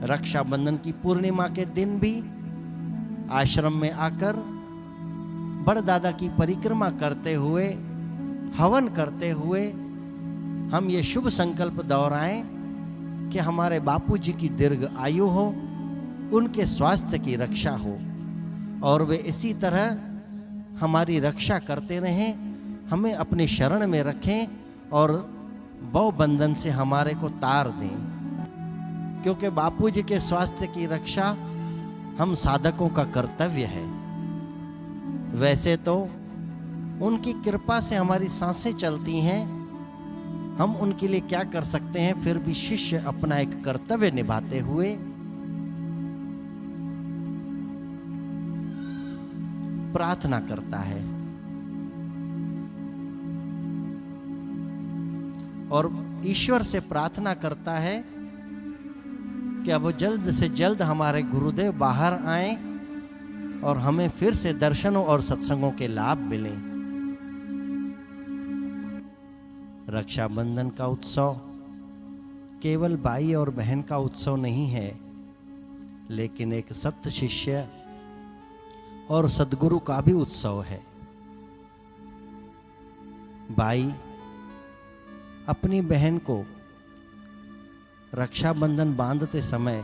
रक्षाबंधन की पूर्णिमा के दिन भी आश्रम में आकर बड़दादा की परिक्रमा करते हुए, हवन करते हुए हम ये शुभ संकल्प दोहराएं कि हमारे बापूजी की दीर्घ आयु हो, उनके स्वास्थ्य की रक्षा हो और वे इसी तरह हमारी रक्षा करते रहें, हमें अपनी शरण में रखें और भव बंधन से हमारे को तार दें, क्योंकि बापूजी के स्वास्थ्य की रक्षा हम साधकों का कर्तव्य है। वैसे तो उनकी कृपा से हमारी सांसें चलती हैं, हम उनके लिए क्या कर सकते हैं, फिर भी शिष्य अपना एक कर्तव्य निभाते हुए प्रार्थना करता है और ईश्वर से प्रार्थना करता है कि अब जल्द से जल्द हमारे गुरुदेव बाहर आएं और हमें फिर से दर्शनों और सत्संगों के लाभ मिलें। रक्षाबंधन का उत्सव केवल भाई और बहन का उत्सव नहीं है, लेकिन एक सत्य शिष्य और सद्गुरु का भी उत्सव है। भाई अपनी बहन को रक्षाबंधन बांधते समय,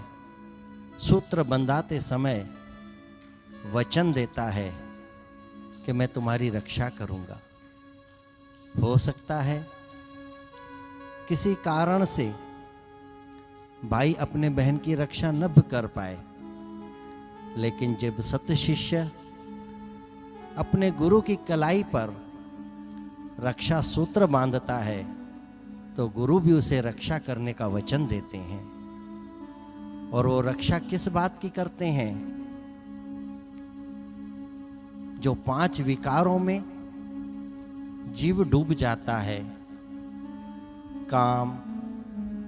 सूत्र बंधाते समय वचन देता है कि मैं तुम्हारी रक्षा करूंगा। हो सकता है किसी कारण से भाई अपने बहन की रक्षा न भी कर पाए, लेकिन जब सत्य शिष्य अपने गुरु की कलाई पर रक्षा सूत्र बांधता है तो गुरु भी उसे रक्षा करने का वचन देते हैं। और वो रक्षा किस बात की करते हैं? जो 5 विकारों में जीव डूब जाता है, काम,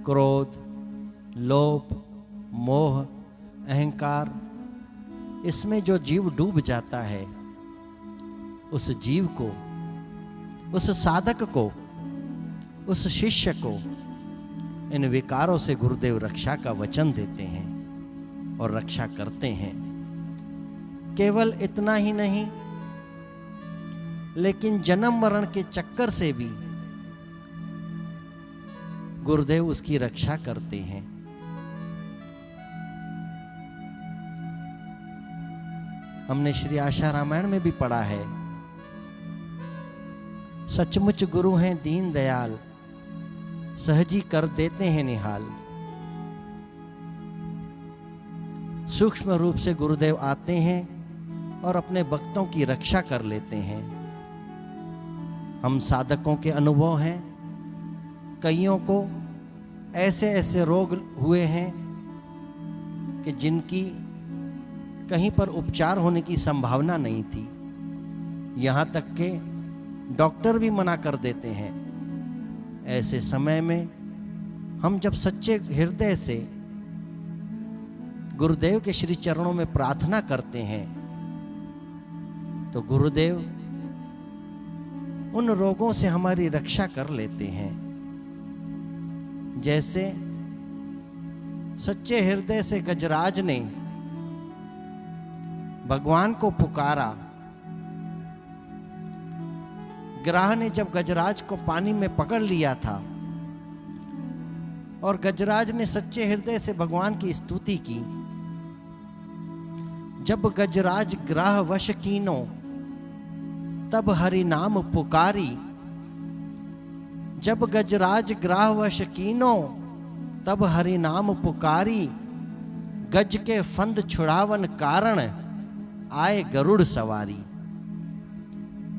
क्रोध, लोभ, मोह, अहंकार, इसमें जो जीव डूब जाता है, उस जीव को, उस साधक को, उस शिष्य को इन विकारों से गुरुदेव रक्षा का वचन देते हैं और रक्षा करते हैं। केवल इतना ही नहीं, लेकिन जन्म मरण के चक्कर से भी गुरुदेव उसकी रक्षा करते हैं। हमने श्री आशा रामायण में भी पढ़ा है, सचमुच गुरु हैं दीन दयाल, सहजी कर देते हैं निहाल। सूक्ष्म रूप से गुरुदेव आते हैं और अपने भक्तों की रक्षा कर लेते हैं। हम साधकों के अनुभव हैं, कईयों को ऐसे ऐसे रोग हुए हैं कि जिनकी कहीं पर उपचार होने की संभावना नहीं थी, यहाँ तक के डॉक्टर भी मना कर देते हैं। ऐसे समय में हम जब सच्चे हृदय से गुरुदेव के श्री चरणों में प्रार्थना करते हैं तो गुरुदेव उन रोगों से हमारी रक्षा कर लेते हैं। जैसे सच्चे हृदय से गजराज ने भगवान को पुकारा, ग्राह ने जब गजराज को पानी में पकड़ लिया था और गजराज ने सच्चे हृदय से भगवान की स्तुति की, जब गजराज ग्राह वश कीनो तब हरि नाम पुकारी, जब गजराज ग्राह वश कीनो तब हरि नाम पुकारी, गज के फंद छुड़ावन कारण आए गरुड़ सवारी।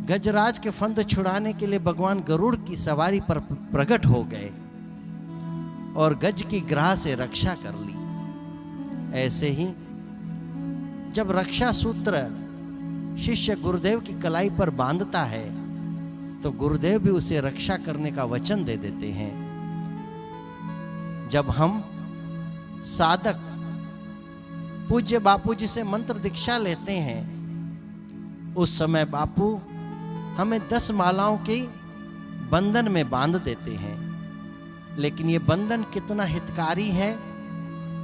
गजराज के फंद छुड़ाने के लिए भगवान गरुड़ की सवारी पर प्रकट हो गए और गज की ग्राह से रक्षा कर ली। ऐसे ही जब रक्षा सूत्र शिष्य गुरुदेव की कलाई पर बांधता है तो गुरुदेव भी उसे रक्षा करने का वचन दे देते हैं। जब हम साधक पूज्य बापूजी से मंत्र दीक्षा लेते हैं, उस समय बापू हमें 10 मालाओं के बंधन में बांध देते हैं। लेकिन ये बंधन कितना हितकारी है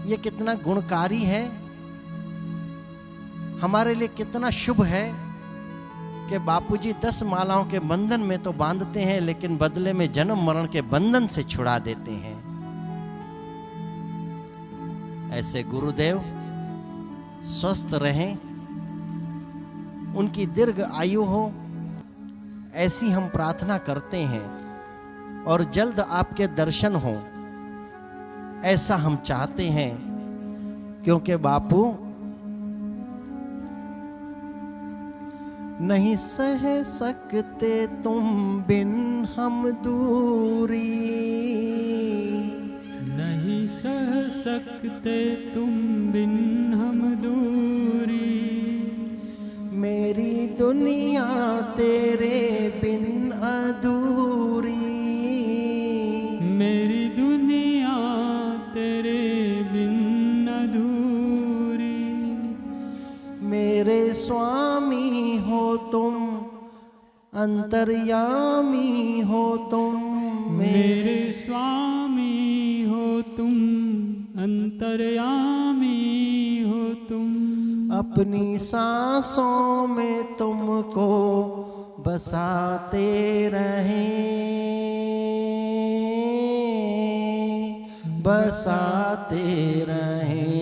ये कितना गुणकारी है, हमारे लिए कितना शुभ है कि बापूजी 10 मालाओं के बंधन में तो बांधते हैं, लेकिन बदले में जन्म मरण के बंधन से छुड़ा देते हैं। ऐसे गुरुदेव स्वस्थ रहें, उनकी दीर्घ आयु हो, ऐसी हम प्रार्थना करते हैं, और जल्द आपके दर्शन हो ऐसा हम चाहते हैं, क्योंकि बापू नहीं सह सकते तुम बिन हम दूरी, नहीं सह सकते तुम बिन हम दूरी, मेरी दुनिया तेरे बिन अधूरी, मेरी दुनिया तेरे बिन अधूरी, मेरे स्वामी हो तुम, अंतर्यामी हो तुम, मेरे स्वामी हो तुम, अंतर्यामी हो तुम, अपनी सांसों में तुमको बसाते रहें, बसाते रहें।